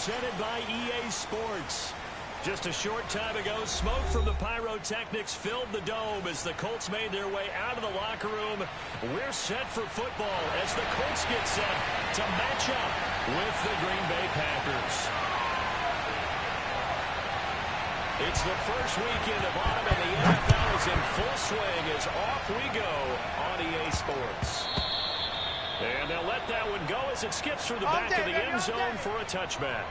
presented by EA Sports. Just a short time ago, smoke from the pyrotechnics filled the dome as the Colts made their way out of the locker room. We're set for football as the Colts get set to match up with the Green Bay Packers. It's the first weekend of autumn and the NFL is in full swing as off we go on EA Sports. And they'll let that one go as it skips through the back of the end zone for a touchback.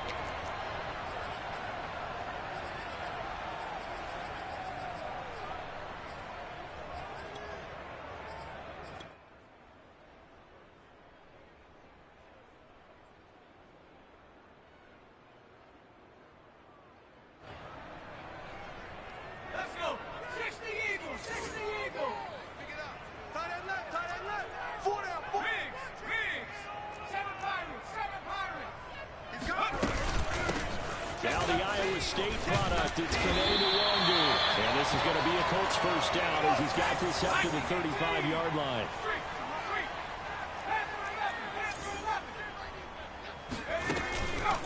Now the Iowa State product, it's and this is going to be a Colts first down as he's got this up to the 35-yard line.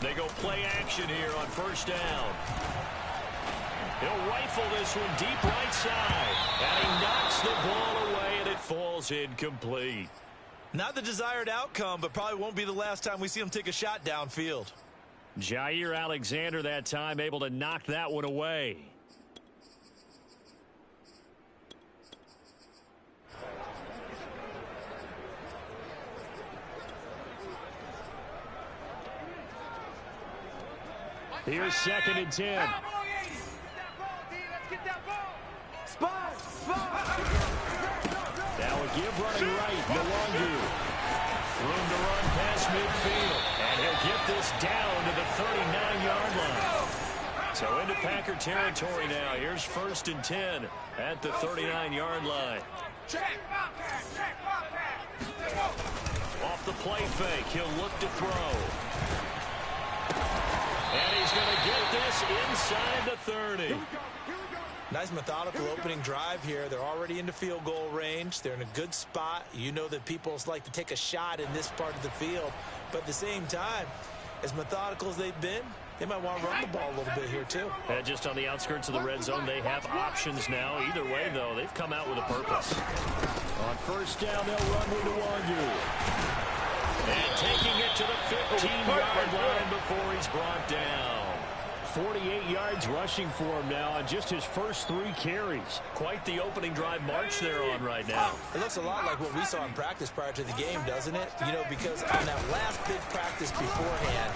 They go play action here on first down. He'll rifle this one deep right side, and he knocks the ball away, and it falls incomplete. Not the desired outcome, but probably won't be the last time we see him take a shot downfield. Jair Alexander that time able to knock that one away. Here's 2nd and 10. Now a give running right, Nwangwu. Room to run past midfield. And he'll get this down to the 39-yard line. So into Packer territory now. Here's 1st and 10 at the 39-yard line. Off the play fake, he'll look to throw. And he's going to get this inside the 30. Nice methodical opening drive here. They're already into field goal range. They're in a good spot. You know that people like to take a shot in this part of the field. But at the same time, as methodical as they've been, they might want to run the ball a little bit here too. And just on the outskirts of the red zone, they have options now. Either way, though, they've come out with a purpose. On first down, they'll run with Nwangwu. And taking it to the 15-yard line before he's brought down. 48 yards rushing for him now on just his first 3 carries. Quite the opening drive march they're on right now. It looks a lot like what we saw in practice prior to the game, doesn't it? You know, because on that last big practice beforehand,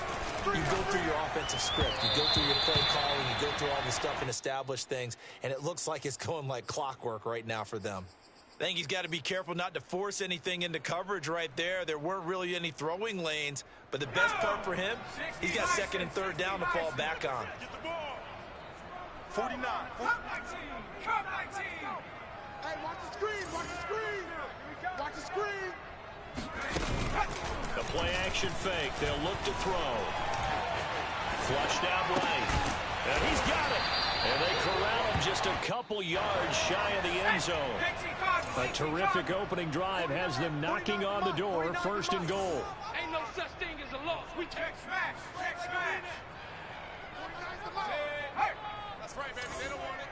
you go through your offensive script. You go through your play calling. You go through all the stuff and establish things. And it looks like it's going like clockwork right now for them. I think he's got to be careful not to force anything into coverage right there. There weren't really any throwing lanes, but the best part for him, he's got 2nd and 3rd down to fall back on. 49. Come 19. Hey, watch the screen. Watch the screen. Watch the screen. The play action fake. They'll look to throw. Flushed out right. And he's got it. And they corral him just a couple yards shy of the end zone. A terrific opening drive has them knocking on the door. 1st and goal. Ain't no such thing as a loss. We check smash. Check smash. That's right, baby. They don't want it.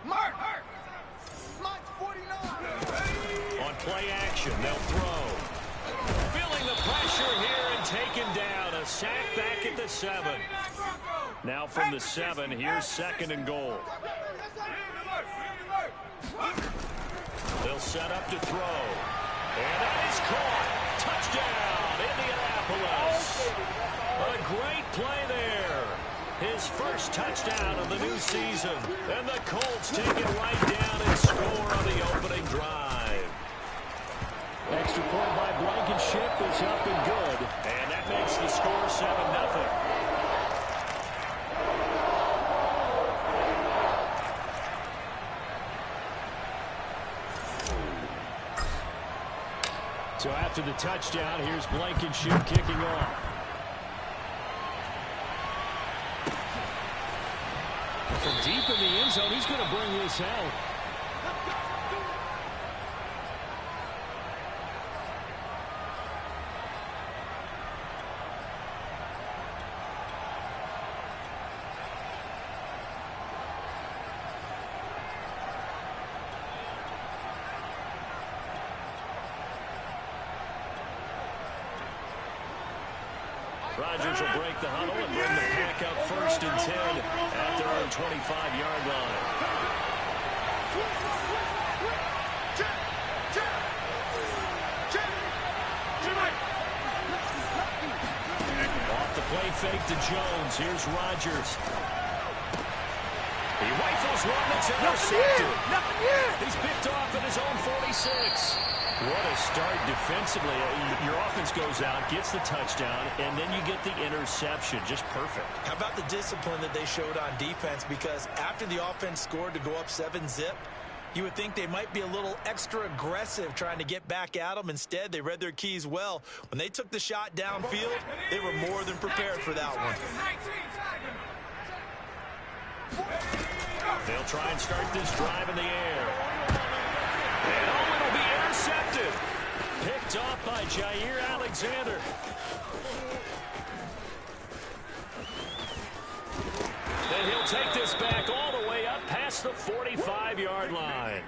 Mark. Mark's 49. On play action, they'll throw. Feeling the pressure here and taken down. A sack back at the 7. Now from the 7, here's 2nd and goal. They'll set up to throw. And that is caught. Touchdown, Indianapolis. A great play there. His first touchdown of the new season. And the Colts take it right down and score on the opening drive. Extra point by Blankenship is up and good. And that makes the score 7-0. So after the touchdown, here's Blankenship kicking off. From deep in the end zone, he's going to bring this out. Rodgers will break the huddle and bring the pack up 1st and 10 at their own 25-yard line. Off the play fake to Jones. Here's Rodgers. He rifles one that's intercepted. He's picked off at his own 46. What a start defensively. Your offense goes out, gets the touchdown, and then you get the interception. Just perfect. How about the discipline that they showed on defense? Because after the offense scored to go up 7-zip, you would think they might be a little extra aggressive trying to get back at them. Instead, they read their keys well. When they took the shot downfield, they were more than prepared for that one. They'll try and start this drive in the air. And it'll be intercepted. Picked off by Jair Alexander. And he'll take this back all the way up past the 45-yard line.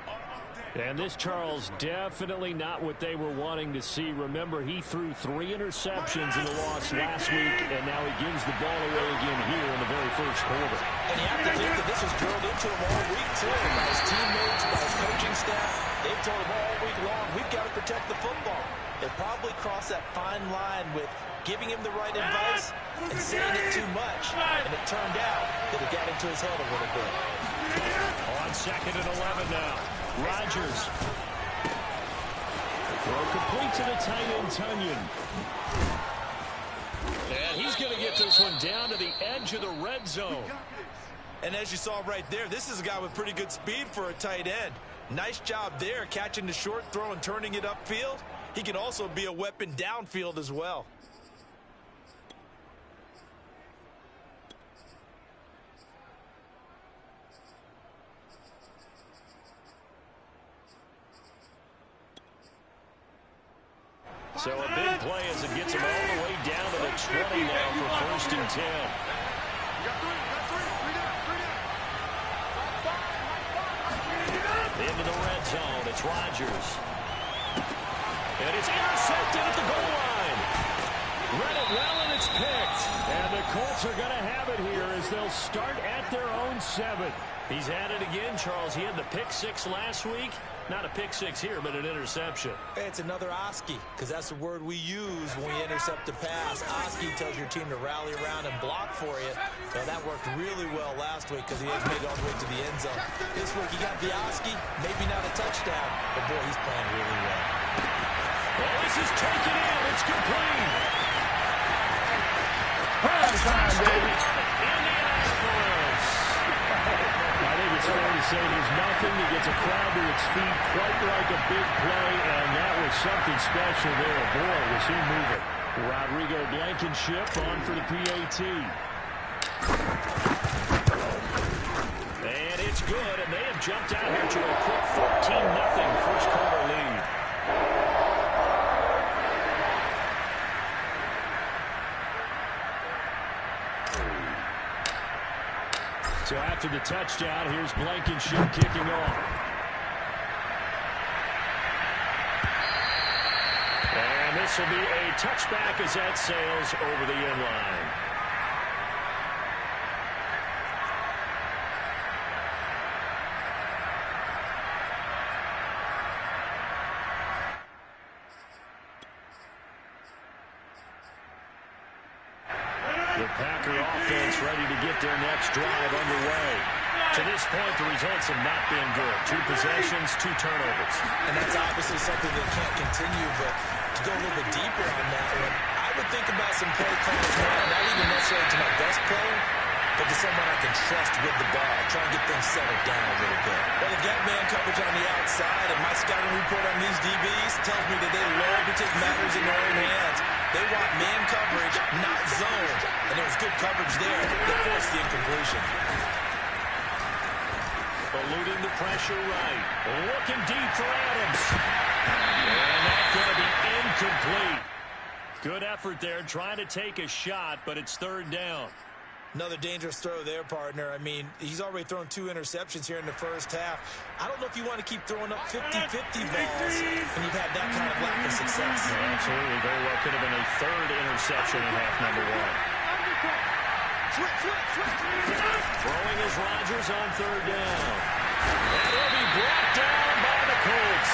And this, Charles, definitely not what they were wanting to see. Remember, he threw 3 interceptions in the loss last week, and now he gives the ball away again here in the very first quarter. And you have to think that this was drilled into him all week, too, by his teammates, by his coaching staff. They've told him all week long, we've got to protect the football. They probably crossed that fine line with giving him the right advice and saying it too much. And it turned out that it got into his head a little bit. On 2nd and 11 now. Rodgers. Throw complete to the tight end, Tunyon. And he's going to get this one down to the edge of the red zone. And as you saw right there, this is a guy with pretty good speed for a tight end. Nice job there, catching the short throw and turning it upfield. He can also be a weapon downfield as well. So a big play as it gets him all the way down to the 20 now for 1st and 10. Into the red zone. It's Rodgers. And it's intercepted at the goal line. Read it well, and it's picked. And the Colts are going to have it here as they'll start at their own 7. He's had it again, Charles. He had the pick 6 last week. Not a pick 6 here, but an interception. It's another Oski, because that's the word we use when we intercept a pass. Oski tells your team to rally around and block for you. So that worked really well last week because he has made it all the way to the end zone. This week he got the Oski, maybe not a touchdown, but boy, he's playing really well. Well, this is taken in. It's complete. Prime time, baby. I think it's fair to say there's nothing that gets a crowd to its feet quite like a big play, and that was something special there. Boy, was he moving. Rodrigo Blankenship on for the PAT. And it's good, and they have jumped out here to a quick 14-0 first quarter lead. So after the touchdown, here's Blankenship kicking off. And this will be a touchback as that sails over the end line. The Packer offense ready to get their next drive underway. To this point, the results have not been good. 2 possessions, 2 turnovers. And that's obviously something that can't continue, but to go a little bit deeper on that one, I would think about some play calls now, not even necessarily to my best player, but to someone I can trust with the ball, try and get things settled down a little bit. Well, they got man coverage on the outside, and my scouting report on these DBs tells me that they love to take matters in their own hands. They want man coverage, not zone. And there was good coverage there that forced the incompletion. Eluding the pressure right. Looking deep for Adams. And that's going to be incomplete. Good effort there, trying to take a shot, but it's 3rd down. Another dangerous throw there, partner. I mean, he's already thrown 2 interceptions here in the first half. I don't know if you want to keep throwing up 50-50 balls when you've had that kind of lack of success. Yeah, absolutely. Very well could have been a third interception in half number one. Throwing is Rodgers on third down. And he'll be brought down by the Colts.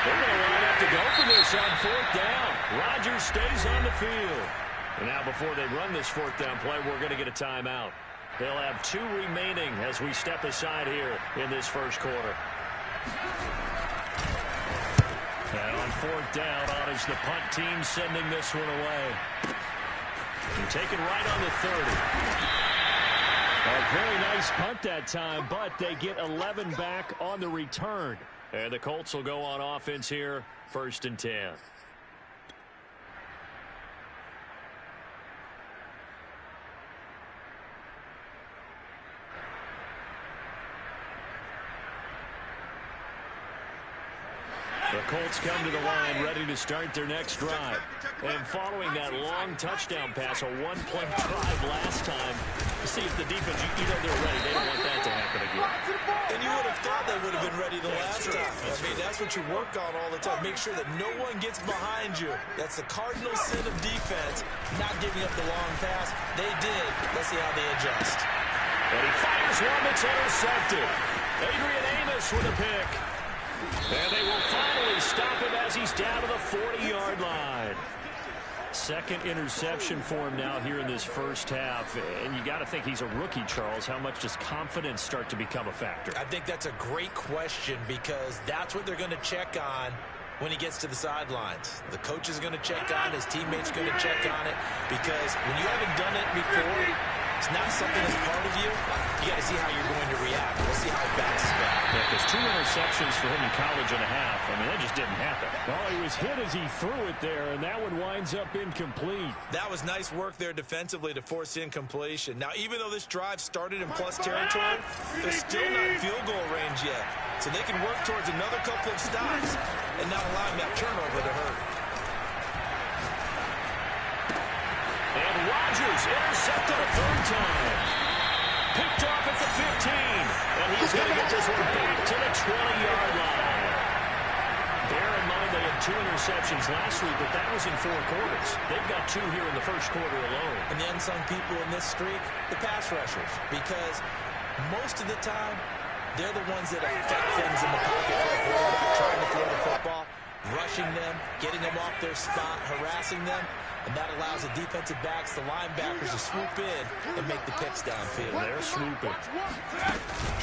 They're going to line up to go for this on fourth down. Rodgers stays on the field. And now before they run this fourth down play, we're going to get a timeout. They'll have 2 remaining as we step aside here in this first quarter. And on fourth down, on is the punt team sending this one away. And taken right on the 30. A very nice punt that time, but they get 11 back on the return. And the Colts will go on offense here, 1st and 10. The Colts come to the line ready to start their next drive. And following that long touchdown pass, a one-play drive last time, to see if the defense, they're ready. They don't want that to happen again. And you would have thought they would have been ready the last time. I mean, that's what you work on all the time. Make sure that no one gets behind you. That's the cardinal sin of defense, not giving up the long pass. They did. Let's see how they adjust. And he fires one that's intercepted. Adrian Amos with a pick. And they will finally stop him as he's down to the 40-yard line. Second interception for him now here in this first half. And you got to think he's a rookie, Charles. How much does confidence start to become a factor? I think that's a great question because that's what they're going to check on when he gets to the sidelines. The coach is going to check on, his teammates going to check on it, because when you haven't done it before, it's not something that's part of you. You got to see how you're going to react. We'll see how it bounces back. Yeah, because 2 interceptions for him in college and a half. I mean, that just didn't happen. Well, he was hit as he threw it there, and that one winds up incomplete. That was nice work there defensively to force incompletion. Now, even though this drive started in plus territory, they're still not in field goal range yet. So they can work towards another couple of stops and not allowing that turnover to hurt. And Rodgers intercepted a third time. Picked off at the 15. And he's going to get this one back to the 20-yard line. Bear in mind they had 2 interceptions last week, but that was in 4 quarters. They've got 2 here in the first quarter alone. And the unsung people in this streak, the pass rushers. Because most of the time, they're the ones that affect things in the pocket for the quarterback, trying to throw the football, rushing them, getting them off their spot, harassing them. And that allows the defensive backs, the linebackers, to swoop in and make the picks downfield. They're swooping.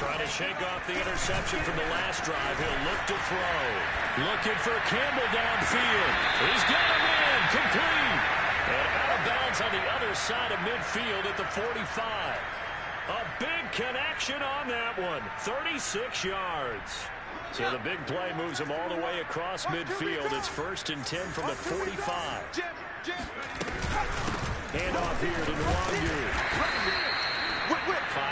Trying to shake off the interception from the last drive. He'll look to throw. Looking for Campbell downfield. He's got him in. Complete. And out of bounds on the other side of midfield at the 45. A big connection on that one. 36 yards. So the big play moves him all the way across midfield. It's 1st and 10 from the 45. Hand off here to Nwangu.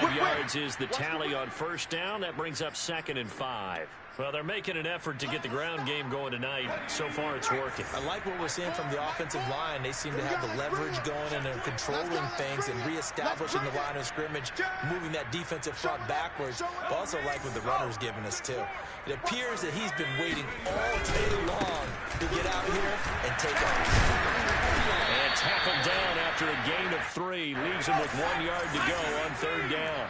5 yards is the tally on first down. That brings up 2nd and 5. Well, they're making an effort to get the ground game going tonight. So far, it's working. I like what we're seeing from the offensive line. They seem to have the leverage going, and they're controlling things and reestablishing the line of scrimmage, moving that defensive front backwards. But also like what the runner's giving us, too. It appears that he's been waiting all day long to get out here and take off. And tackled down after a gain of 3. Leaves him with 1 yard to go on third down.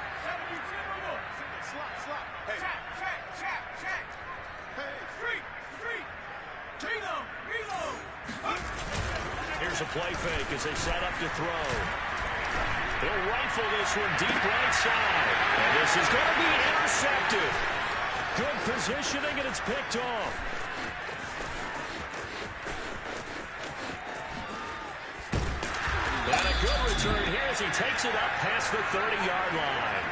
Here's a play fake as they set up to throw. They'll rifle this one deep right side. And this is going to be intercepted. Good positioning, and it's picked off. And a good return here as he takes it up past the 30-yard line.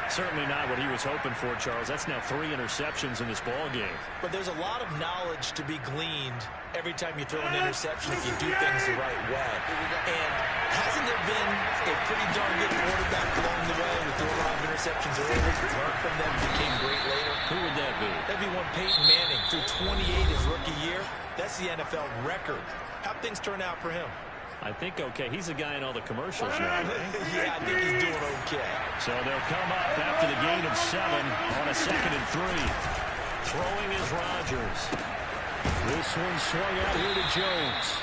Certainly not what he was hoping for, Charles. That's now 3 interceptions in this ball game. But there's a lot of knowledge to be gleaned every time you throw an interception if you do things the right way. And hasn't there been a pretty darn good quarterback along the way who threw a lot of interceptions early, learned from them, became great later? Who would that be? That'd be one Peyton Manning. Threw 28 his rookie year. That's the NFL record. How'd things turn out for him? I think okay. He's the guy in all the commercials now. Yeah, I think he's doing okay. So they'll come up after the gain of 7 on a 2nd and 3. Throwing is Rodgers. This one swung out here to Jones.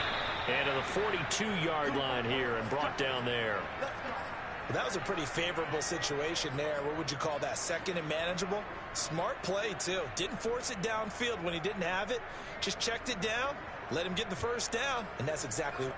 And to the 42-yard line here and brought down there. That was a pretty favorable situation there. What would you call that? Second and manageable? Smart play, too. Didn't force it downfield when he didn't have it. Just checked it down, let him get the first down, and that's exactly what.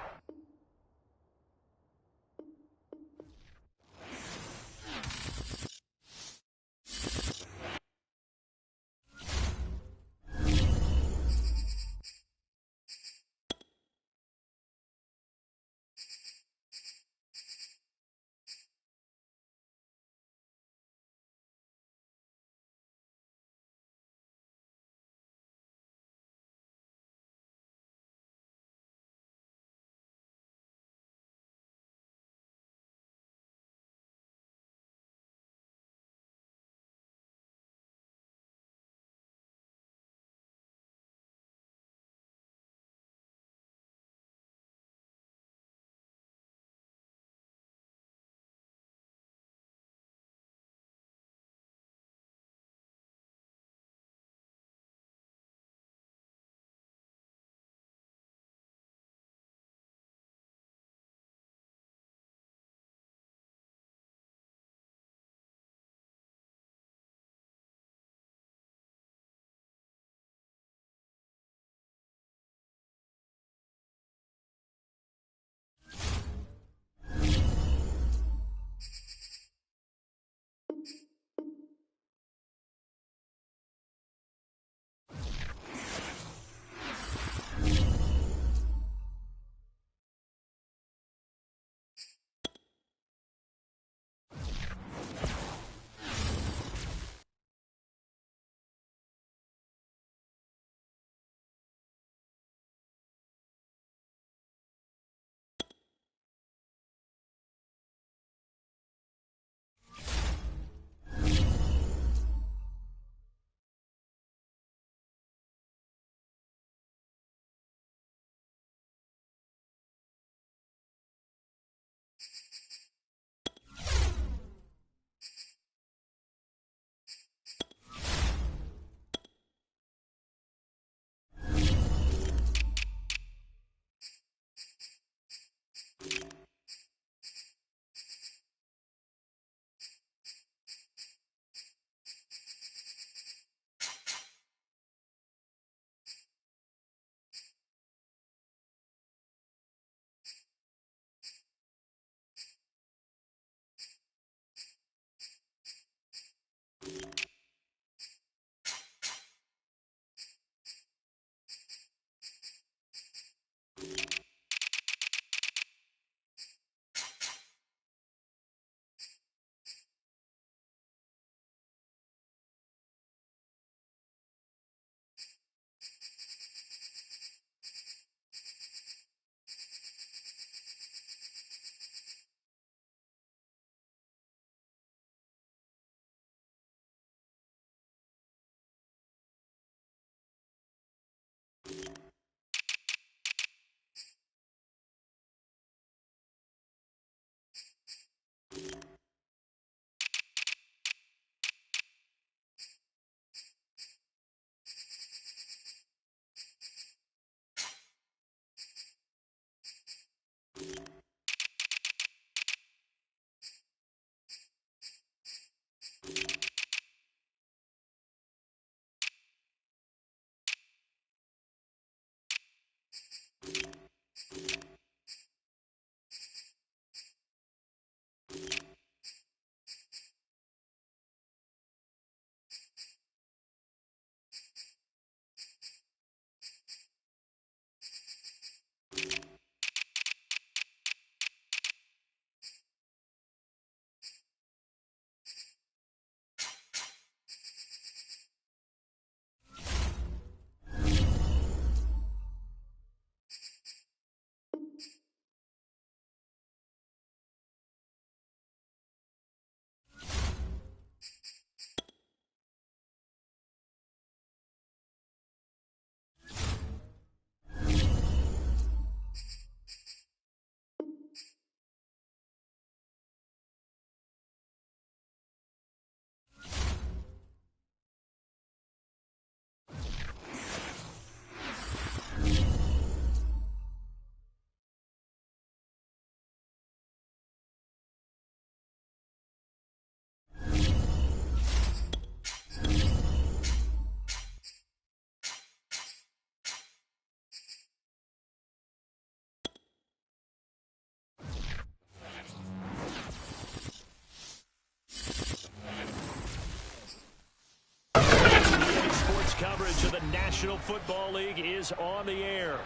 National Football League is on the air.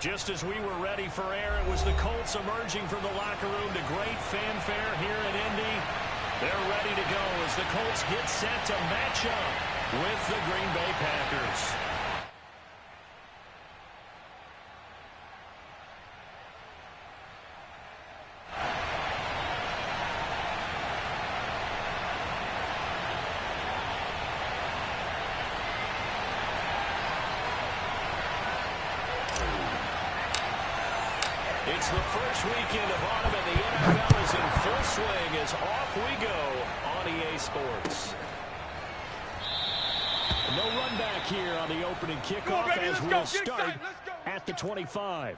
Just as we were ready for air, it was the Colts emerging from the locker room to great fanfare here in Indy. They're ready to go as the Colts get set to match up with the Green Bay Packers. It's the first weekend of autumn, and the NFL is in full swing as off we go on EA Sports. No run back here on the opening kickoff as we'll start at the 25.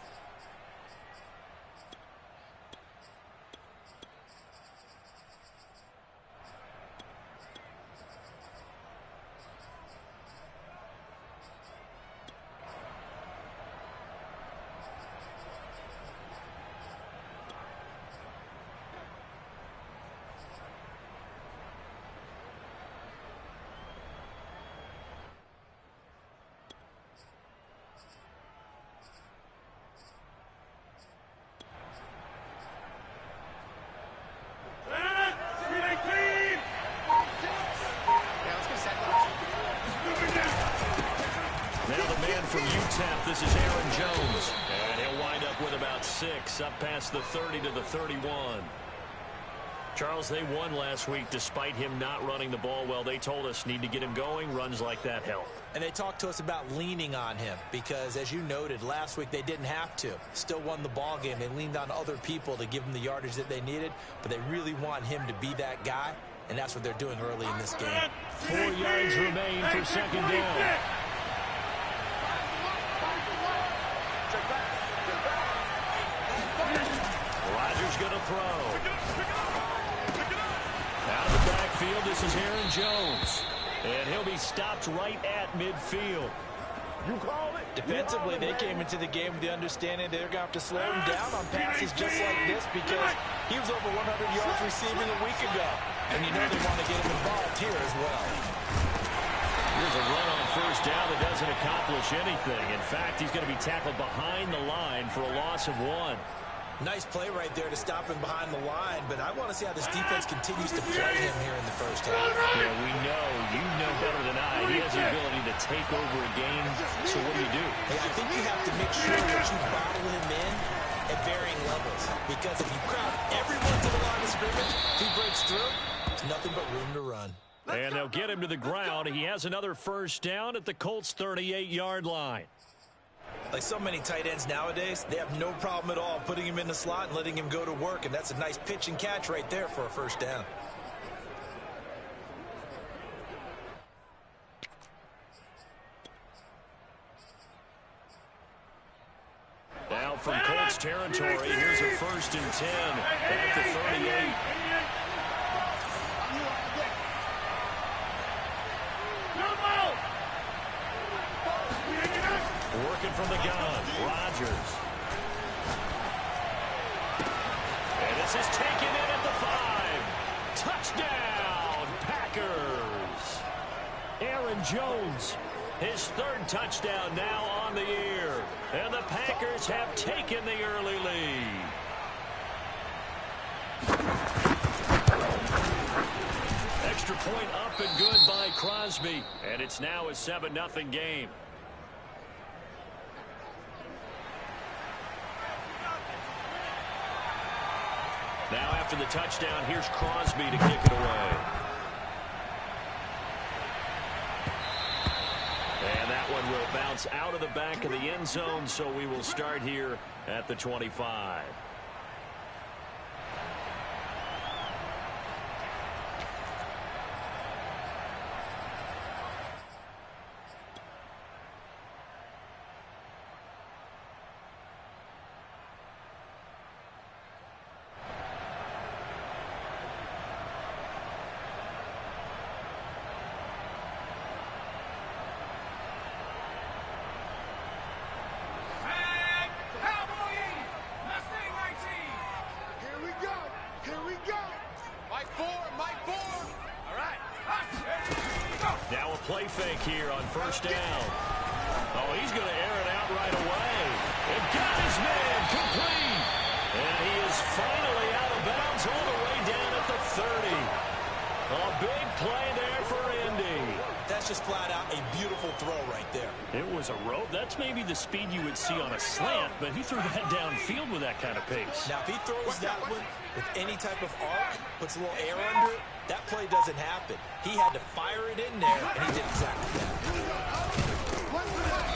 From UTEP, this is Aaron Jones. And he'll wind up with about 6, up past the 30 to the 31. Charles, they won last week despite him not running the ball well. They told us need to get him going. Runs like that help. And they talked to us about leaning on him because, as you noted, last week they didn't have to. Still won the ball game. They leaned on other people to give them the yardage that they needed, but they really want him to be that guy, and that's what they're doing early in this game. 4 yards remain for second down. Rodgers going to throw. Out of the backfield, this is Aaron Jones. And he'll be stopped right at midfield. You call it. Defensively, they came into the game with the understanding they're going to have to slow him down on passes just like this because he was over 100 yards receiving a week ago. And you know they want to get him involved here as well. Here's a run on first down that doesn't accomplish anything. In fact, he's going to be tackled behind the line for a loss of 1. Nice play right there to stop him behind the line, but I want to see how this defense continues to play him here in the first half. Yeah, we know, you know better than I, he has the ability to take over a game, so what do you do? Hey, I think you have to make sure that you bottle him in at varying levels, because if you crowd everyone to the line of scrimmage, if he breaks through, there's nothing but room to run. And they'll get him to the ground. He has another first down at the Colts' 38-yard line. Like so many tight ends nowadays, they have no problem at all putting him in the slot and letting him go to work, and that's a nice pitch and catch right there for a first down. Now from Colts territory, here's a 1st and 10 at the 38. Working from the gun, Rodgers. And this is taken in at the 5. Touchdown, Packers. Aaron Jones, his 3rd touchdown now on the year. And the Packers have taken the early lead. Extra point up and good by Crosby. And it's now a 7-0 game. Now after the touchdown, here's Crosby to kick it away. And that one will bounce out of the back of the end zone, so we will start here at the 25. Now a play fake here on first down. Oh, he's going to air it out right away. And got his man complete. And he is finally out of bounds all the way down at the 30. A big play there for Indy. That's just flat out a beautiful throw right there. It was a rope. That's maybe the speed you would see on a slant, but he threw that downfield with that kind of pace. Now, if he throws that one with any type of arc, puts a little air under it, that play doesn't happen. He had to fire it in there, and he did exactly that.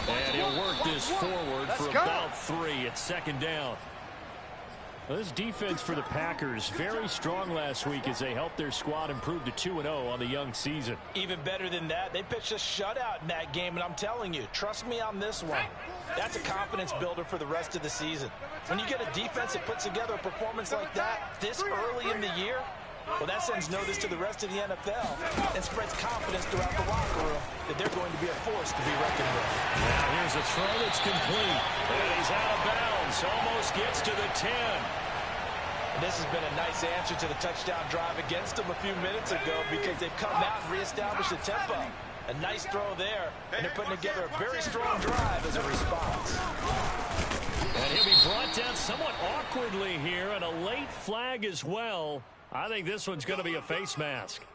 And he'll work this forward for about 3. It's second down. Well, this defense for the Packers, very strong last week as they helped their squad improve to 2-0 on the young season. Even better than that, they pitched a shutout in that game, and I'm telling you, trust me on this one. That's a confidence builder for the rest of the season. When you get a defense that puts together a performance like that this early in the year, well, that sends notice to the rest of the NFL and spreads confidence throughout the locker room that they're going to be a force to be reckoned with. Now here's a throw that's complete. And he's out of bounds. Almost gets to the 10. And this has been a nice answer to the touchdown drive against them a few minutes ago because they've come out and reestablished the tempo. A nice throw there, and they're putting together a very strong drive as a response. And he'll be brought down somewhat awkwardly here, and a late flag as well. I think this one's going to be a face mask.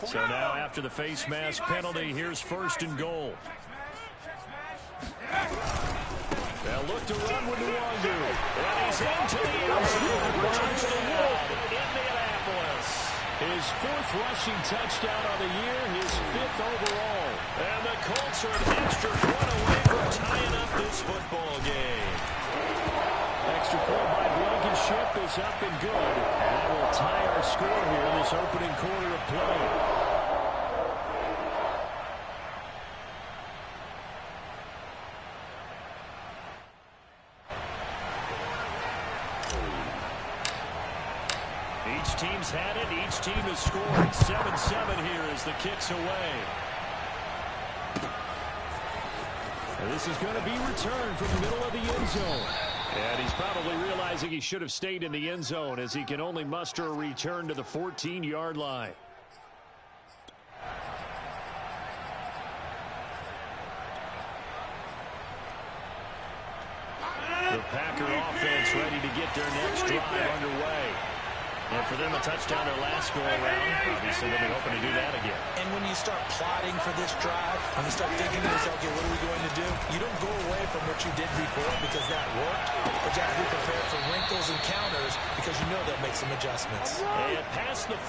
So now after the face mask penalty, here's first and goal. They'll look to run with Nwangu. And he's into the end zone. Touchdown, Indianapolis. His 4th rushing touchdown on the year, his 5th overall. And the Colts are an extra point away from tying up this football game. Extra point by Blankenship is up and good. And that will tie our score here in this opening quarter of play. Each team's had it. Each team has scored 7-7 here as the kick's away. And this is going to be returned from the middle of the end zone. And he's probably realizing he should have stayed in the end zone as he can only muster a return to the 14-yard line. The Packer offense ready to get their next drive underway. And for them, a touchdown their last go-around. Obviously, they'll be hoping to do that again. And when you start plotting for this drive, when you start thinking to yourself, okay, what are we going to do? You don't go away from what you did before because that worked. But you have to be prepared for wrinkles and counters because you know they'll make some adjustments. And past the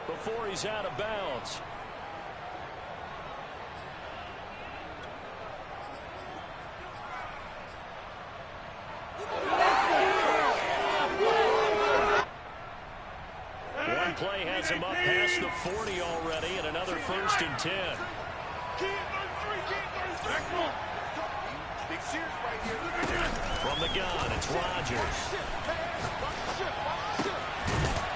before he's out of bounds. One play has him up past the 40 already, and another 1st and 10. From the gun, it's Rodgers.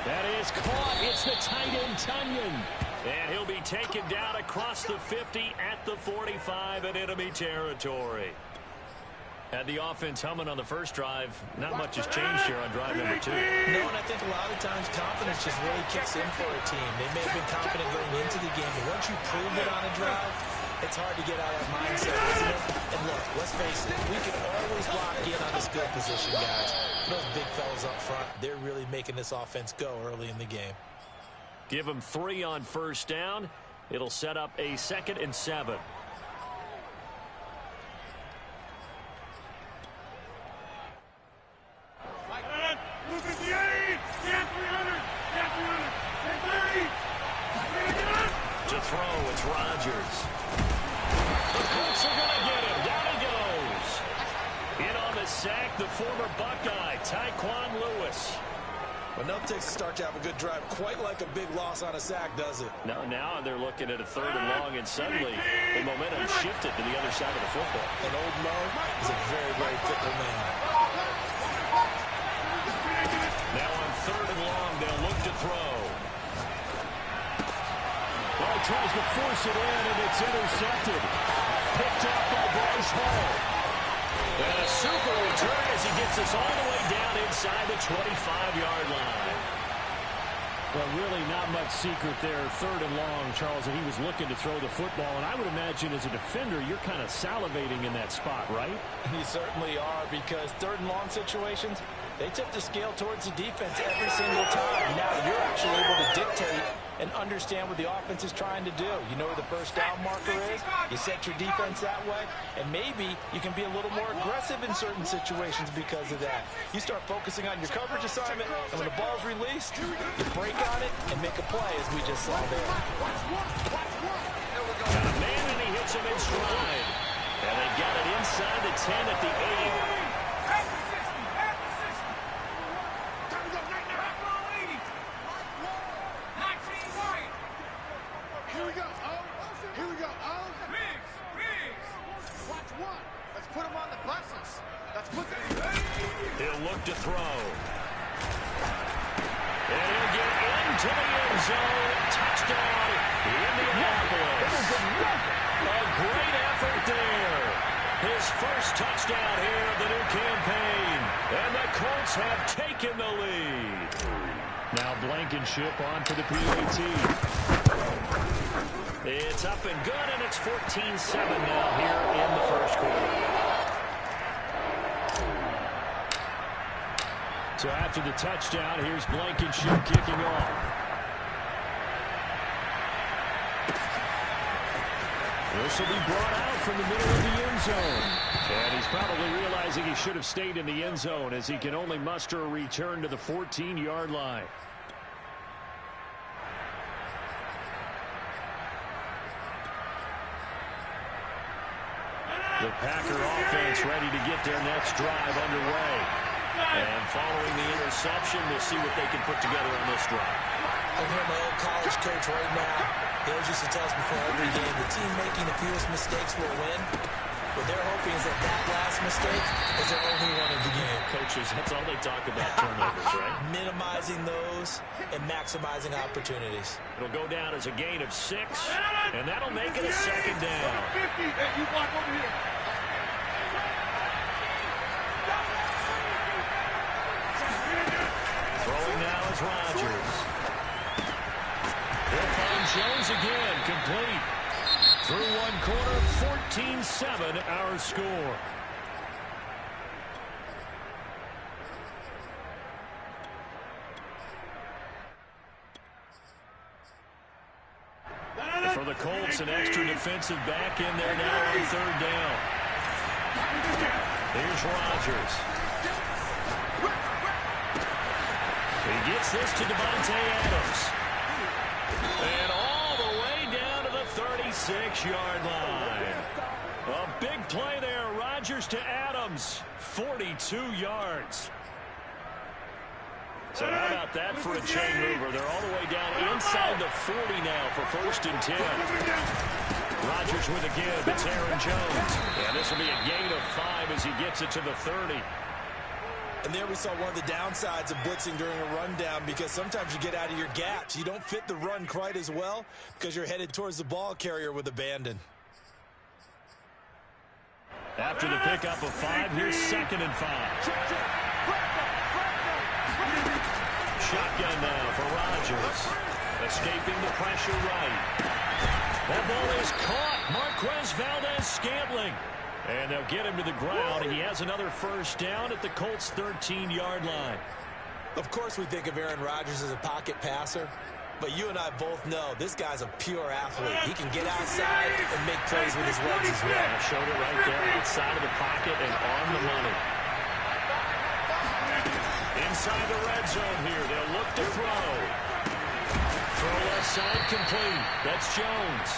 That is caught. It's the tight end, Tunyon. And he'll be taken down across the 50 at the 45 in enemy territory. Had the offense humming on the first drive. Not much has changed here on drive number 2. No, and I think a lot of times confidence just really kicks in for a team. They may have been confident going into the game, but once you prove it on a drive, it's hard to get out of that mindset, isn't it? And look, let's face it, we can always lock in on this good position, guys. Those big fellas up front, they're really making this offense go early in the game. Give him 3 on first down. It'll set up a 2nd and 7. To throw, it's Rodgers. The Colts are going to get him. Down he goes. In on the sack, the former Buckeye, Tyquan Lewis. Well, nothing takes a start to have a good drive. Quite like a big loss on a sack, does it? No, now they're looking at a 3rd and long, and suddenly the momentum shifted to the other side of the football. And old Mo is a very, very fickle man. Now on 3rd and long, they'll look to throw. Well, he tries to force it in, and it's intercepted. Picked up by Bryce Hall. And a super return as he gets us all the way down inside the 25-yard line. Well, really not much secret there. 3rd and long, Charles, and he was looking to throw the football. And I would imagine as a defender, you're kind of salivating in that spot, right? You certainly are, because 3rd and long situations, they tip the scale towards the defense every single time. Now you're actually able to dictate and understand what the offense is trying to do. You know where the first down marker is. You set your defense that way, and maybe you can be a little more aggressive in certain situations because of that. You start focusing on your coverage assignment, and when the ball's released, you break on it and make a play, as we just saw there. Got a man, and he hits him in stride. And they got it inside the 10 at the 8. He'll look to throw. And he'll get into the end zone. Touchdown, Indianapolis. A great effort there. His first touchdown here of the new campaign. And the Colts have taken the lead. Now Blankenship on for the PAT. It's up and good, and it's 14-7 now here in the first quarter. So after the touchdown, here's Blankenship kicking off. This will be brought out from the middle of the end zone. And he's probably realizing he should have stayed in the end zone as he can only muster a return to the 14-yard line. The Packer offense ready to get their next drive underway. And following the interception, we'll see what they can put together on this drive. I hear my old college coach right now. He always used to tell us before every game, the team making the fewest mistakes will win. What they're hoping is that that last mistake is their only one of the game. Coaches, that's all they talk about, turnovers, right? Minimizing those and maximizing opportunities. It'll go down as a gain of 6, and that'll make it a 2nd down. Throwing now is Rodgers. He'll find Jones again, complete. Through one quarter, 14-7 our score. For the Colts, an extra defensive back in there now on 3rd down. Here's Rodgers. He gets this to Devontae Adams. And all the way down to the 36-yard line. A big play there. Rodgers to Adams. 42 yards. So how about that for a chain mover? They're all the way down inside the 40 now for 1st and 10. Rodgers with a give. It's Aaron Jones. And this will be a gain of 5 as he gets it to the 30. And there we saw one of the downsides of blitzing during a rundown, because sometimes you get out of your gaps. You don't fit the run quite as well because you're headed towards the ball carrier with abandon. After the pickup of 5, here's 2nd and 5. Shotgun now for Rodgers. Escaping the pressure right. That ball is caught. Marquez Valdez-Scantling. And they'll get him to the ground. He has another 1st down at the Colts' 13-yard line. Of course we think of Aaron Rodgers as a pocket passer, But you and I both know this guy's a pure athlete. He can get outside and make plays with his legs as well. Yeah, showed it right there, outside of the pocket and on the money. Inside the red zone here, they'll look to throw. Throw left side complete. That's Jones.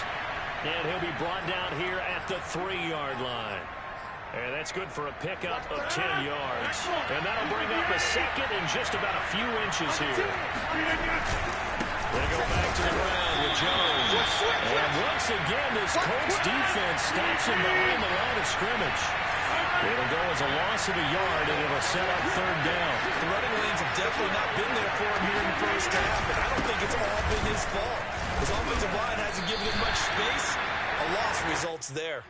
And he'll be brought down here at the 3-yard line. And that's good for a pickup of 10 yards. And that'll bring up a second and just about a few inches here. They go back to the ground with Jones. And once again, this Colts defense stops him behind the line of scrimmage. It'll go as a loss of a yard, and it'll set up 3rd down. The running lanes have definitely not been there for him here in the first half, and I don't think it's all been his fault. His offensive line hasn't given him much space. A loss results there.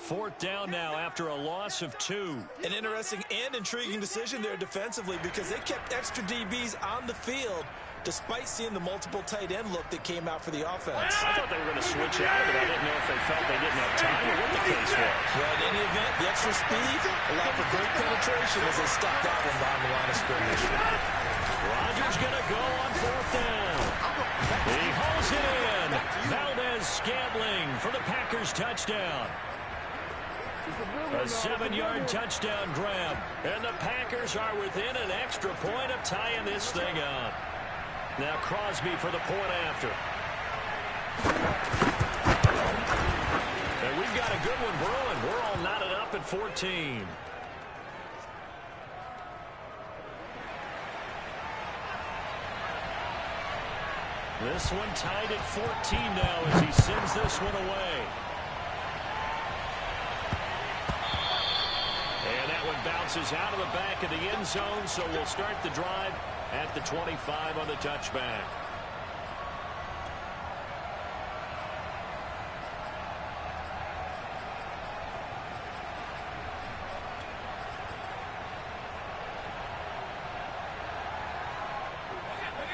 4th down now after a loss of 2. An interesting and intriguing decision there defensively because they kept extra DBs on the field despite seeing the multiple tight end look that came out for the offense. I thought they were going to switch out of it. I didn't know if they felt they didn't have time or what the case was. Well, in any event, the extra speed allowed for great penetration as they stuck that one behind the line of scrimmage. Rodgers going to go on 4th down. He hauls it in. Valdez-Scantling for the Packers touchdown. A 7-yard touchdown grab. And the Packers are within an extra point of tying this thing up. Now Crosby for the point after. And we've got a good one brewing. We're all knotted up at 14. This one tied at 14 now as he sends this one away. And that one bounces out of the back of the end zone, so we'll start the drive at the 25 on the touchback.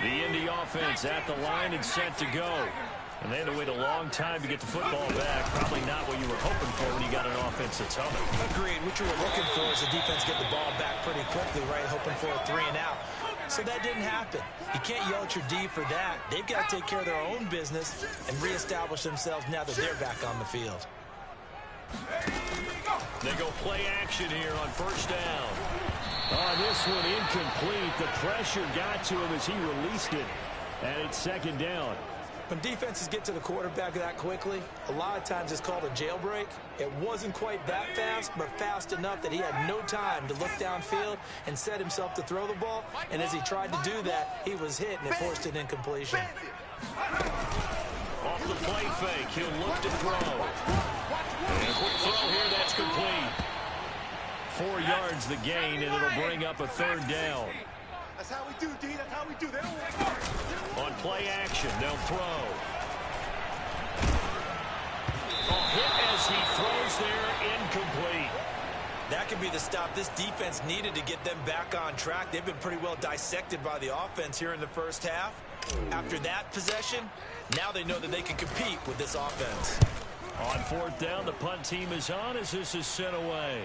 The Indy offense at the line and set to go. And they had to wait a long time to get the football back. Probably not what you were hoping for when you got an offense that's humming. Agreed. What you were looking for is the defense get the ball back pretty quickly, right? Hoping for a 3 and out. So that didn't happen. You can't yell at your D for that. They've got to take care of their own business and reestablish themselves now that they're back on the field. They go play action here on 1st down. Oh, this one incomplete. The pressure got to him as he released it. And it's 2nd down. When defenses get to the quarterback that quickly, a lot of times it's called a jailbreak. It wasn't quite that fast, but fast enough that he had no time to look downfield and set himself to throw the ball. And as he tried to do that, he was hit, and it forced an incompletion. Off the play fake, he'll look to throw. And a quick throw here, that's complete. 4 yards the gain, and it'll bring up a 3rd down. That's how we do, D. That's how we do. They don't On play action, they'll throw. Hit as he throws there, incomplete. That could be the stop this defense needed to get them back on track. They've been pretty well dissected by the offense here in the first half. After that possession, now they know that they can compete with this offense. On 4th down, the punt team is on as this is sent away.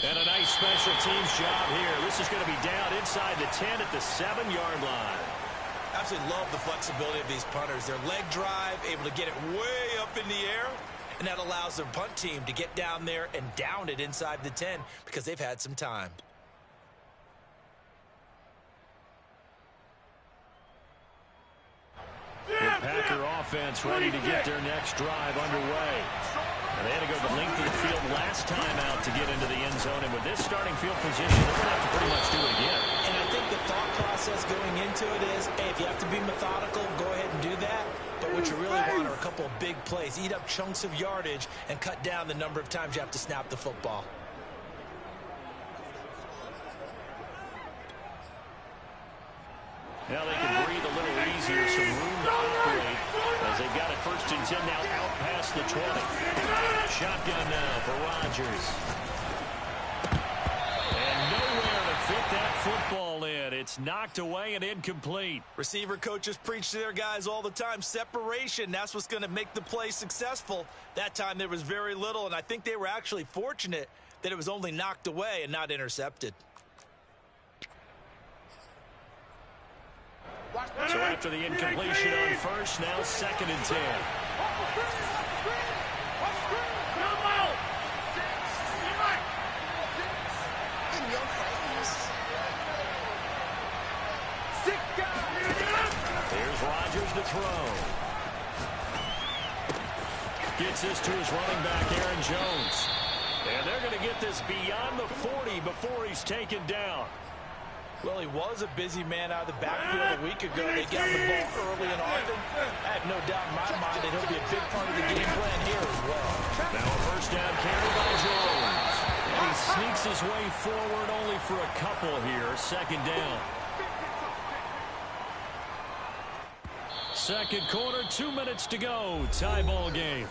And a nice special teams job here. This is going to be down inside the 10 at the 7-yard line. Absolutely love the flexibility of these punters. Their leg drive, able to get it way up in the air, and that allows their punt team to get down there and down it inside the 10 because they've had some time. The Packer offense ready to get their next drive underway. And they had to go the length of the field last time out to get into the end zone. And with this starting field position, they're going to have to pretty much do it again. And I think the thought process going into it is, hey, if you have to be methodical, go ahead and do that. But what you really want are a couple of big plays. Eat up chunks of yardage and cut down the number of times you have to snap the football. Now they can breathe a little easier, some room to operate as they've got it 1st and 10 now out past the 20. Shotgun now for Rodgers. And nowhere to fit that football in. It's knocked away and incomplete. Receiver coaches preach to their guys all the time. Separation, that's what's going to make the play successful. That time there was very little, and I think they were actually fortunate that it was only knocked away and not intercepted. So after the incompletion on first, now 2nd and 10. Here's Rodgers to throw. Gets this to his running back, Aaron Jones. And they're going to get this beyond the 40 before he's taken down. Well, he was a busy man out of the backfield a week ago. They got the ball early and often. I have no doubt in my mind that he'll be a big part of the game plan here as well. Now a first down carry by Jones. And he sneaks his way forward only for a couple here. 2nd down. Second quarter, 2 minutes to go. Tie ball game.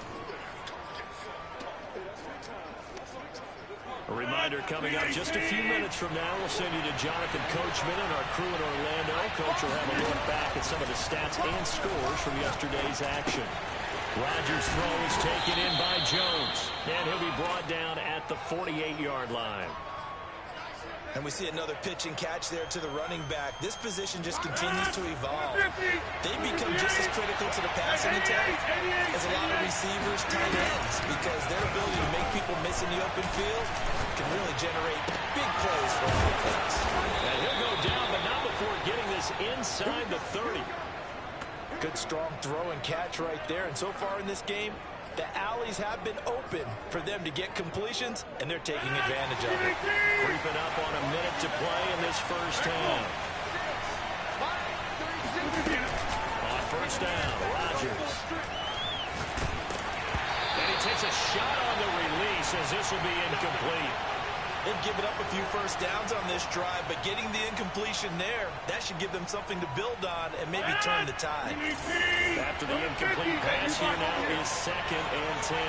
A reminder coming up just a few minutes from now. We'll send you to Jonathan Coachman and our crew in Orlando. Coach will have a look back at some of the stats and scores from yesterday's action. Rodgers' throw is taken in by Jones. And he'll be brought down at the 48-yard line. And we see another pitch and catch there to the running back. This position just continues to evolve. They become just as critical to the passing attack as a lot of receivers, tight ends, because their ability to make people miss in the open field can really generate big plays for offense. And he'll go down, but not before getting this inside the 30. Good strong throw and catch right there. And so far in this game, the alleys have been open for them to get completions, and they're taking advantage of it. Creeping up on a minute to play in this first half. On first down, Rodgers. And he takes a shot on the release as this will be incomplete. They've given up a few first downs on this drive, but getting the incompletion there, that should give them something to build on and maybe turn the tide. After the incomplete pass here now is 2nd and 10.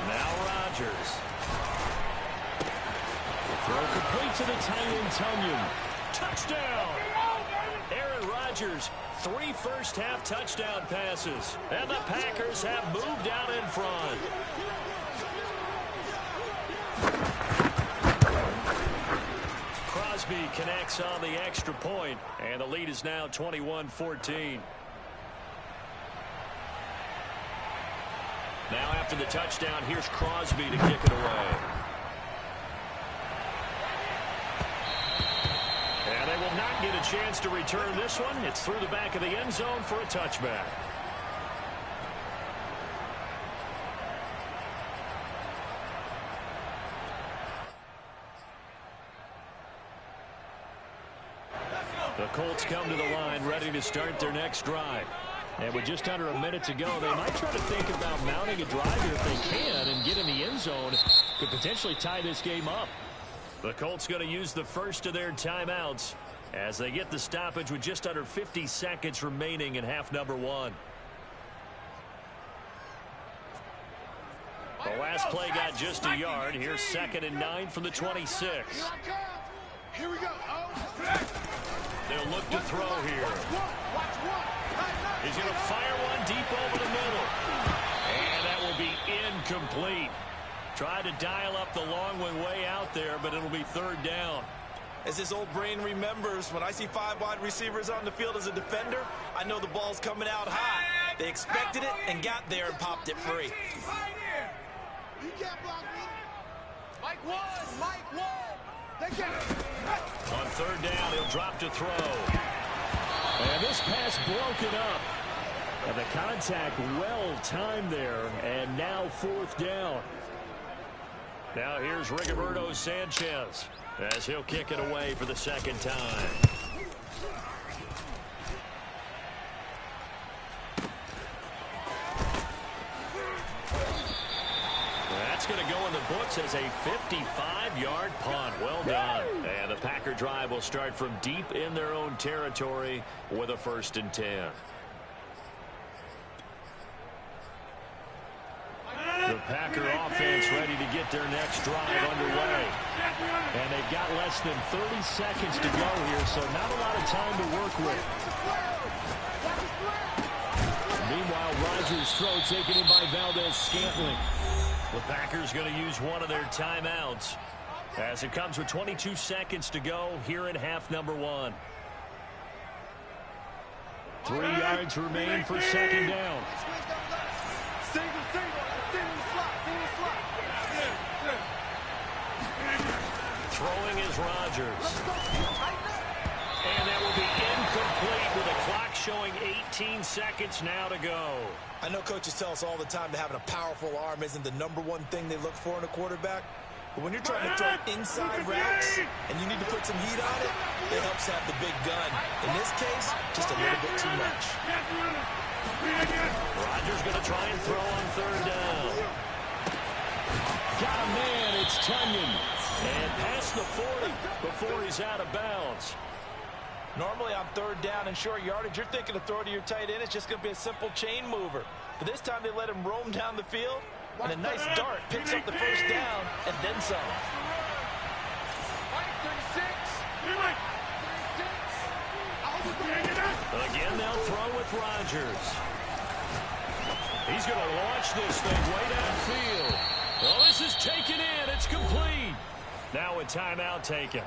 Now Rodgers. Throw complete to the tight end, Tunyon. Touchdown! Aaron Rodgers, 3 first-half touchdown passes. And the Packers have moved out in front. Crosby connects on the extra point, and the lead is now 21-14. Now after the touchdown, here's Crosby to kick it away. And they will not get a chance to return this one. It's through the back of the end zone for a touchback. The Colts come to the line ready to start their next drive. And with just under a minute to go, they might try to think about mounting a drive here if they can and get in the end zone. Could potentially tie this game up. The Colts going to use the first of their timeouts as they get the stoppage with just under 50 seconds remaining in half number 1. The last play got just a yard. Here's 2nd and 9 from the 26. Here we go. They'll look to throw here. He's going to fire one deep over the middle. And that will be incomplete. Tried to dial up the long one way out there, but it'll be 3rd down. As his old brain remembers, when I see 5 wide receivers on the field as a defender, I know the ball's coming out high. They expected it and got there and popped it free. You can't block me. Mike 1. Mike 1. They can't. On 3rd down, he'll drop to throw. And this pass broken up. And the contact well timed there. And now 4th down. Now here's Rigoberto Sanchez as he'll kick it away for the 2nd time. That's going to go in the books as a 55-yard punt. Well done. And the Packer drive will start from deep in their own territory with a 1st and 10. The Packer offense ready to get their next drive underway. And they've got less than 30 seconds to go here, so not a lot of time to work with. Meanwhile, Rodgers' throw taken in by Valdez-Scantling. The Packers going to use one of their timeouts as it comes with 22 seconds to go here in half number 1. 3 yards remain for second down. Single slot. Throwing is Rodgers. And that will be incomplete with a clock showing 18 seconds now to go. I know coaches tell us all the time that having a powerful arm isn't the #1 thing they look for in a quarterback. But when you're trying to throw inside routes and you need to put some heat on it, it helps have the big gun. In this case, just a little bit too much. Rodgers going to try and throw on third down. Got a man, it's Tunyon. And past the 40 before he's out of bounds. Normally on third down and short yardage, you're thinking to throw to your tight end. It's just going to be a simple chain mover. But this time they let him roam down the field, and a nice dart picks up the first down and then some. Again, they'll throw with Rodgers. He's going to launch this thing way downfield. Well, this is taken in. It's complete. Now a timeout taken.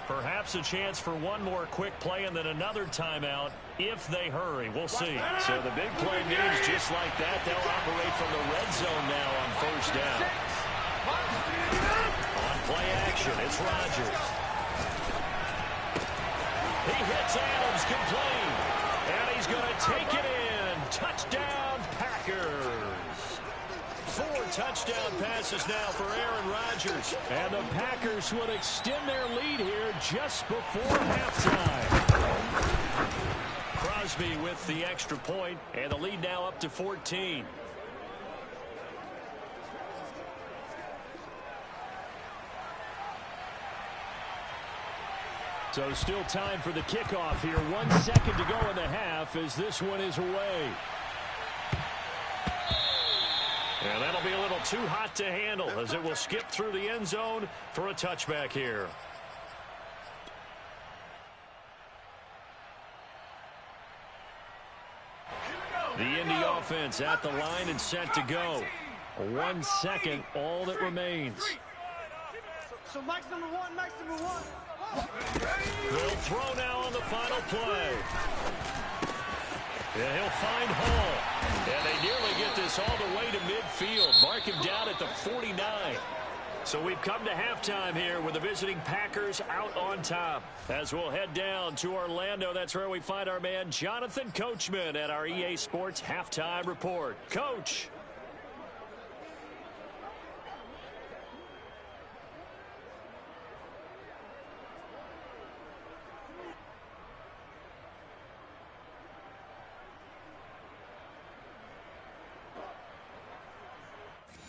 Perhaps a chance for one more quick play and then another timeout if they hurry. We'll see. So the big play means just like that, they'll operate from the red zone now on first down. On play action, it's Rodgers. He hits Adams complete. And he's going to take it in. Touchdown, Packers. 4 touchdown passes now for Aaron Rodgers. And the Packers would extend their lead here just before halftime. Crosby with the extra point, and the lead now up to 14. So still time for the kickoff here. 1 second to go in the half as this one is away. And that'll be a little too hot to handle as it will skip through the end zone for a touchback here. The Indy offense at the line and set to go. 1 second, all that remains. So Mike's number one. They'll throw now on the final play. And he'll find Hall. And they nearly get this all the way to midfield. Mark him down at the 49. So we've come to halftime here with the visiting Packers out on top. As we'll head down to Orlando, that's where we find our man Jonathan Coachman at our EA Sports Halftime Report. Coach.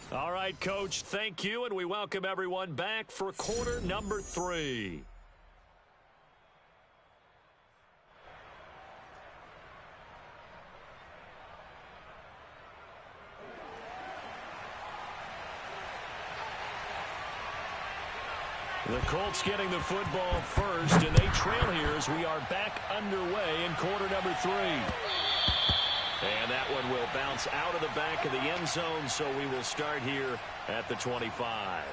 All right, Coach, thank you, and we welcome everyone back for quarter number 3. The Colts getting the football first, and they trail here as we are back underway in quarter number 3. And that one will bounce out of the back of the end zone, so we will start here at the 25.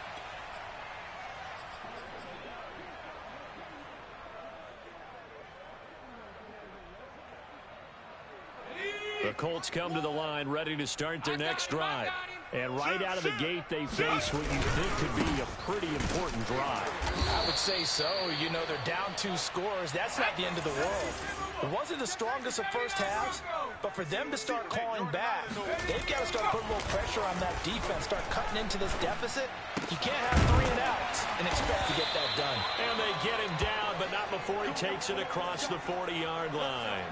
The Colts come to the line ready to start their next drive. And right out of the gate, they face what you think could be a pretty important drive. I would say so. You know, they're down 2 scores. That's not the end of the world. It wasn't the strongest of first halves, but for them to start calling back, they've got to start putting a little pressure on that defense, start cutting into this deficit. You can't have 3 and outs and expect to get that done. And they get him down, but not before he takes it across the 40-yard line.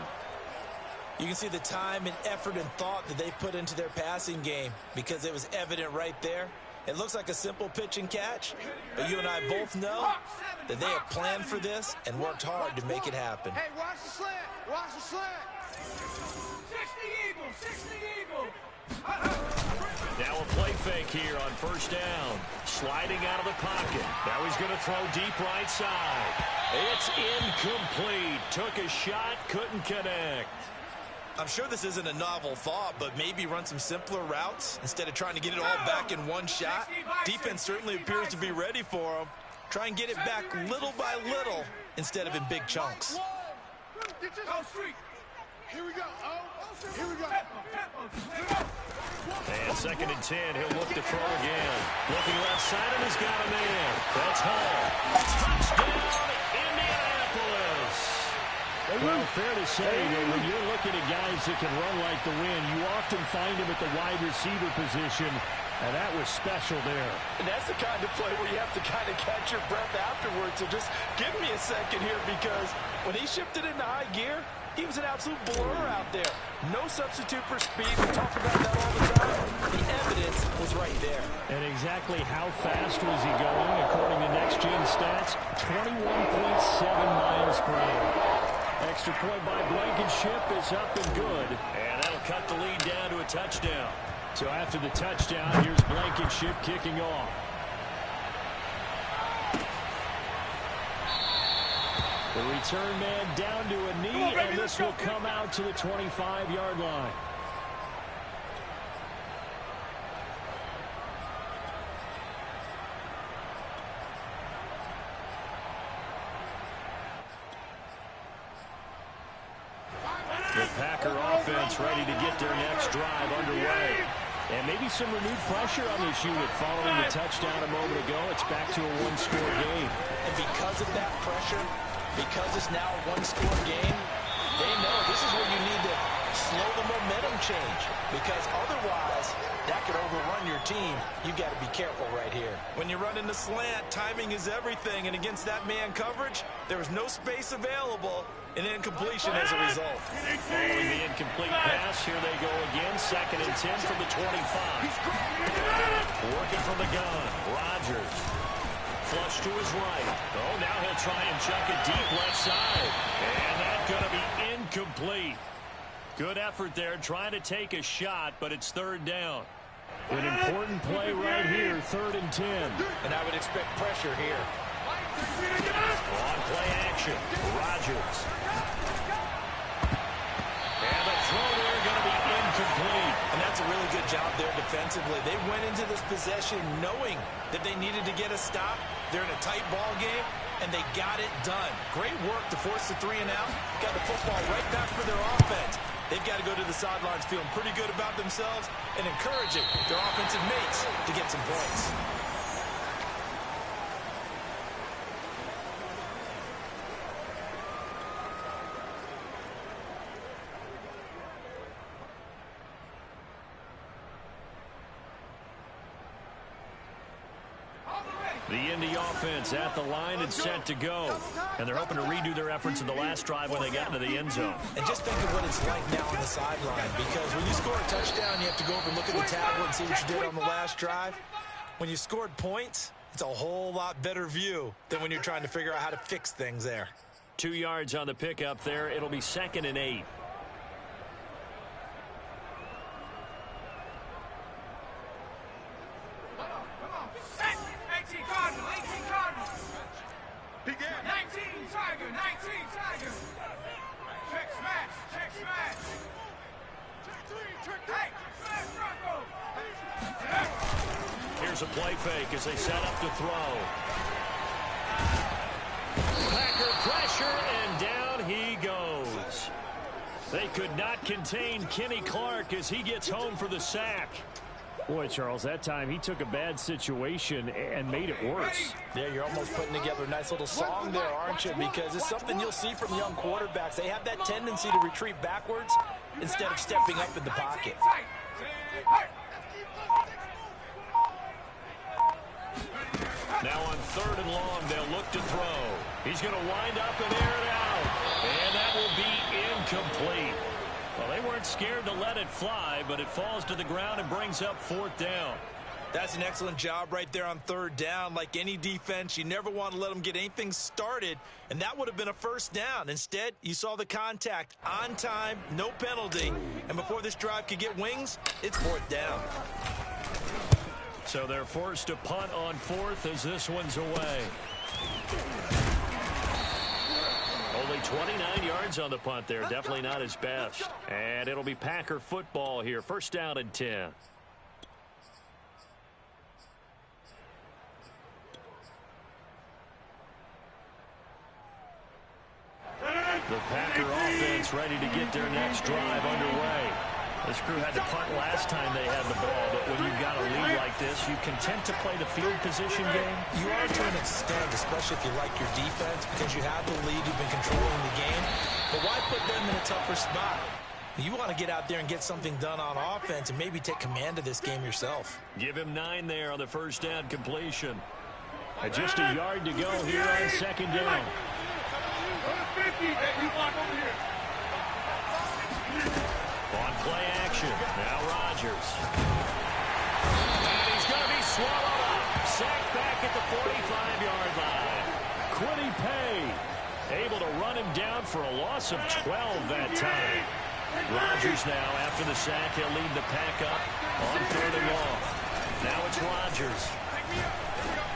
You can see the time and effort and thought that they put into their passing game because it was evident right there. It looks like a simple pitch and catch, but you and I both know that they have planned for this and worked hard to make it happen. Hey, watch the slant. Watch the slant. 60 Eagle. Now a play fake here on first down. Sliding out of the pocket. Now he's going to throw deep right side. It's incomplete. Took a shot, couldn't connect. I'm sure this isn't a novel thought, but maybe run some simpler routes instead of trying to get it all back in one shot. Defense certainly appears to be ready for them. Try and get it back little by little instead of in big chunks. Here we go. Oh, here we go. And 2nd and 10. He'll look to throw again. Looking left side, and he's got a man. That's Hall. Touchdown, Indianapolis. Well, fair to say that when you're looking at guys that can run like the wind, you often find them at the wide receiver position, and that was special there. And that's the kind of play where you have to kind of catch your breath afterwards. So just give me a second here, because when he shifted into high gear, he was an absolute blur out there. No substitute for speed. We talk about that all the time. The evidence was right there. And exactly how fast was he going? According to Next Gen Stats, 21.7 miles per hour. Extra point by Blankenship is up and good. And that'll cut the lead down to a touchdown. So after the touchdown, here's Blankenship kicking off. The return man down to a knee, and this will come out to the 25-yard line. The Packer offense ready to get their next drive underway. And maybe some renewed pressure on this unit following the touchdown a moment ago. It's back to a one-score game. And because of that pressure, because it's now a one-score game, they know this is where you need to slow the momentum change, because otherwise that could overrun your team. You've got to be careful right here. When you're running the slant, timing is everything, and against that man coverage, there was no space available, and incompletion as a result. Following the incomplete pass, here they go again. 2nd and 10 from the 25. Working from the gun, Rodgers. Flush to his right. Oh, now he'll try and chuck it deep left side. And that's going to be incomplete. Good effort there, trying to take a shot, but it's 3rd down. An important play right here, 3rd and 10. And I would expect pressure here. On play action, Rodgers. And the throw there going to be incomplete. And that's a really good job there defensively. They went into this possession knowing that they needed to get a stop. They're in a tight ball game, and they got it done. Great work to force the 3 and out. Got the football right back for their offense. They've got to go to the sidelines feeling pretty good about themselves and encouraging their offensive mates to get some points. The Indy offense at the line and set to go. And they're hoping to redo their efforts in the last drive when they got into the end zone. And just think of what it's like now on the sideline, because when you score a touchdown, you have to go over and look at the tablet and see what you did on the last drive. When you scored points, it's a whole lot better view than when you're trying to figure out how to fix things there. 2 yards on the pickup there. It'll be 2nd and 8. Here's a play fake as they set up to throw. Packer pressure, and down he goes. They could not contain Kenny Clark as he gets home for the sack. Boy, Charles, that time he took a bad situation and made it worse. Yeah, you're almost putting together a nice little song there, aren't you? Because it's something you'll see from young quarterbacks. They have that tendency to retreat backwards instead of stepping up in the pocket. Now on 3rd and long, they'll look to throw. He's going to wind up and air it out. And that will be incomplete. Well, they weren't scared to let it fly, but it falls to the ground and brings up 4th down. That's an excellent job right there on 3rd down. Like any defense, you never want to let them get anything started, and that would have been a 1st down. Instead, you saw the contact on time, no penalty, and before this drive could get wings, it's 4th down. So they're forced to punt on 4th as this one's away. Only 29 yards on the punt there. Definitely not his best. And it'll be Packer football here. 1st down and 10. The Packer offense Colts ready to get their next drive underway. This crew had to punt last time they had the ball, but when you've got a lead like this, you content to play the field position game? You are to an extent, especially if you like your defense, because you have the lead, you've been controlling the game. But why put them in a tougher spot? You want to get out there and get something done on offense and maybe take command of this game yourself. Give him 9 there on the first down completion. And just a yard to go here on second down. On play action, now Rodgers. And he's going to be swallowed up. Sacked back at the 45-yard line. Quiddy Pay able to run him down for a loss of 12 that time. Rodgers now, after the sack, he'll lead the pack up on 3rd and long. Now it's Rodgers.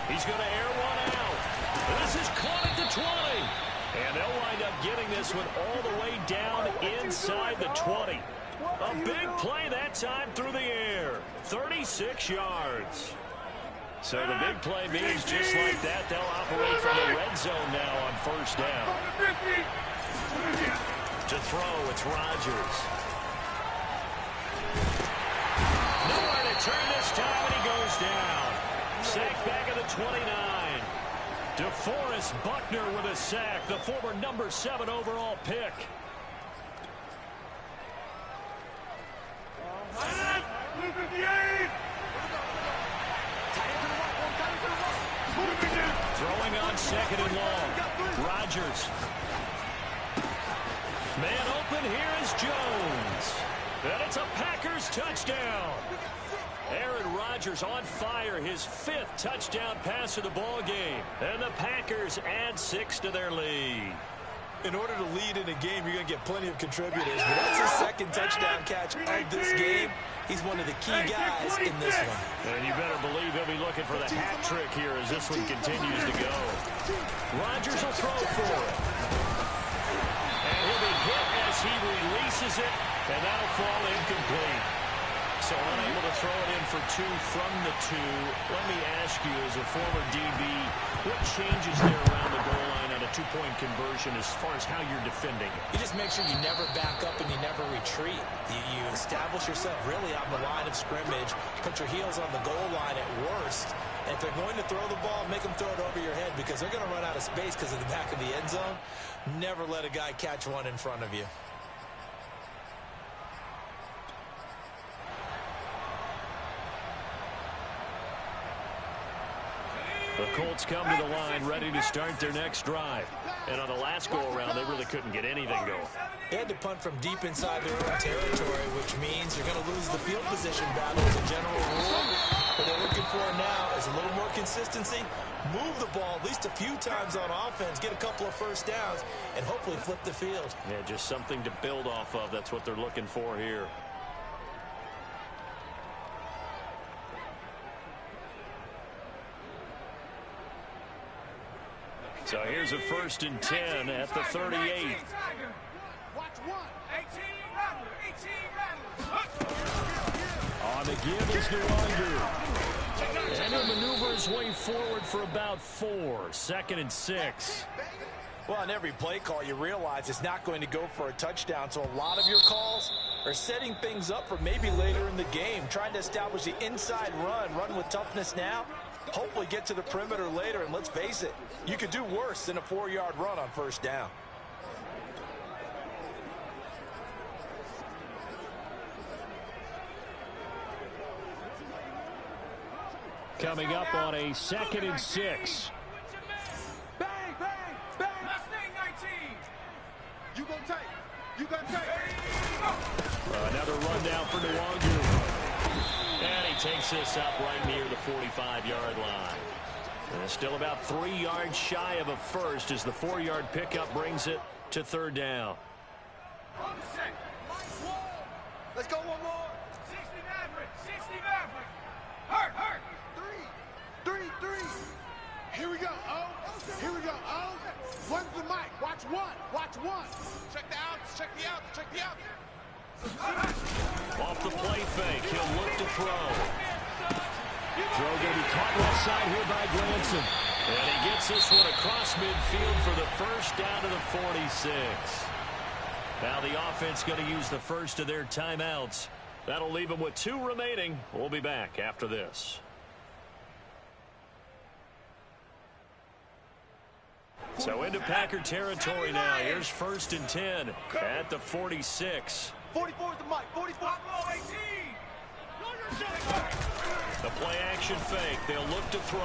He's going to air one out. This is caught at the 20. And they'll wind up getting this one all the way down inside the 20. A big play that time through the air. 36 yards. So the big play means just like that, they'll operate from the red zone now on first down. To throw, it's Rodgers. Nowhere to turn this time, and he goes down. Sacked back at the 29. DeForest Buckner with a sack, the former number 7 overall pick. Throwing on 2nd and long. Rodgers. Man open, here is Jones. And it's a Packers touchdown. Aaron Rodgers on fire, his 5th touchdown pass of the ball game. And the Packers add 6 to their lead. In order to lead in a game, you're going to get plenty of contributors. But that's his 2nd touchdown catch of this game. He's one of the key guys in this one. And you better believe he'll be looking for the hat trick here as this one continues to go. Rodgers will throw for it. And he'll be hit as he releases it, and that'll fall incomplete. So unable to throw it in for 2 from the 2. Let me ask you, as a former DB, what changes there around the goal line on a 2-point conversion as far as how you're defending? You just make sure you never back up and you never retreat. You establish yourself really on the line of scrimmage, put your heels on the goal line at worst. And if they're going to throw the ball, make them throw it over your head because they're going to run out of space because of the back of the end zone. Never let a guy catch one in front of you. The Colts come to the line ready to start their next drive. And on the last go-around, they really couldn't get anything going. They had to punt from deep inside their own territory, which means you're going to lose the field position battle as a general rule. What they're looking for now is a little more consistency, move the ball at least a few times on offense, get a couple of first downs, and hopefully flip the field. Yeah, just something to build off of. That's what they're looking for here. So here's a 1st and 10 at the 38. On the give is Nwangu. And he'll maneuver his way forward for about 4. 2nd and 6. Well, on every play call, you realize it's not going to go for a touchdown. So a lot of your calls are setting things up for maybe later in the game, trying to establish the inside run with toughness now. Hopefully get to the perimeter later, and let's face it, you could do worse than a 4-yard run on first down. Coming up on a 2nd and 6. Bang, bang, bang. Mustang 19. You gonna take. You gonna take. Another run down for Nwangu. And he takes this up right near the 45-yard line. And it's still about 3 yards shy of a first as the 4-yard pickup brings it to 3rd down. Let's go one more. 60 Maverick. 60 Maverick. Hurt. 3. Here we go. Oh. Here we go. Oh. One's the mic. Watch one. Check the outs. Check the outs. Check the outs. Off the play fake, he'll look to throw. Throw going to be caught left side here by Glanson. And he gets this one across midfield for the first down to the 46. Now the offense going to use the first of their timeouts. That'll leave them with 2 remaining. We'll be back after this. So into Packer territory now. Here's 1st and 10 at the 46. 44 is the mic. 44. The play action fake. They'll look to throw.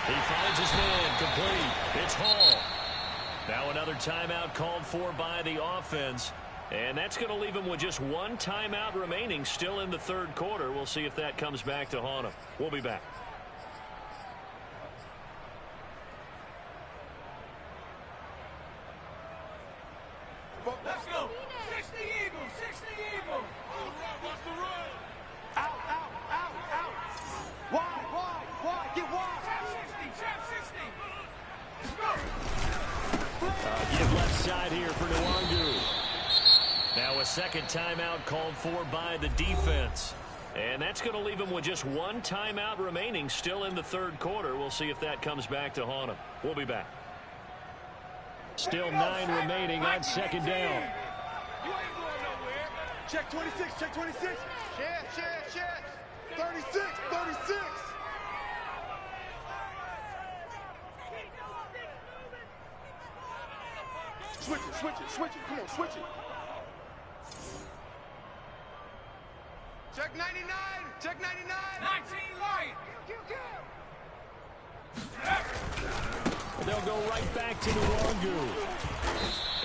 He finds his man complete. It's Hall. Now another timeout called for by the offense. And that's going to leave him with just 1 timeout remaining still in the 3rd quarter. We'll see if that comes back to haunt him. We'll be back. Let's go. 60 Eagles. 60 Eagles. Watch the run. Out. Wide. Get wide. Trap 60. Let's go. Give left side here for Nwangu. Now a 2nd timeout called for by the defense. And that's going to leave him with just 1 timeout remaining still in the 3rd quarter. We'll see if that comes back to haunt him. We'll be back. Still 9 remaining on 2nd down. You ain't going nowhere. Check 26. Check 26. Check. 36. Switch it. Come on, switch it. Check 99. Check 99. 19 light. They'll go right back to Nwangu.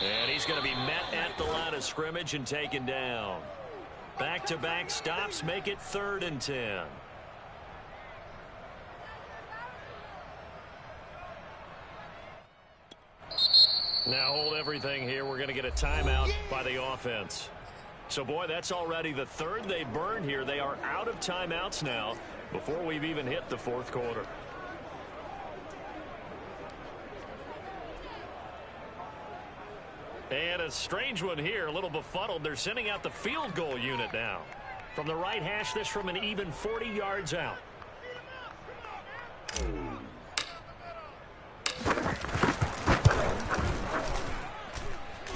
And he's going to be met at the line of scrimmage and taken down. Back-to-back stops make it 3rd and 10. Now hold everything here. We're going to get a timeout by the offense. So, boy, that's already the 3rd they burned here. They are out of timeouts now before we've even hit the 4th quarter. And a strange one here, a little befuddled. They're sending out the field goal unit now. From the right hash, this from an even 40 yards out.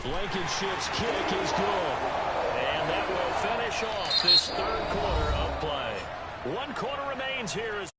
Blankenship's kick is good. And that will finish off this 3rd quarter of play. 1 quarter remains here as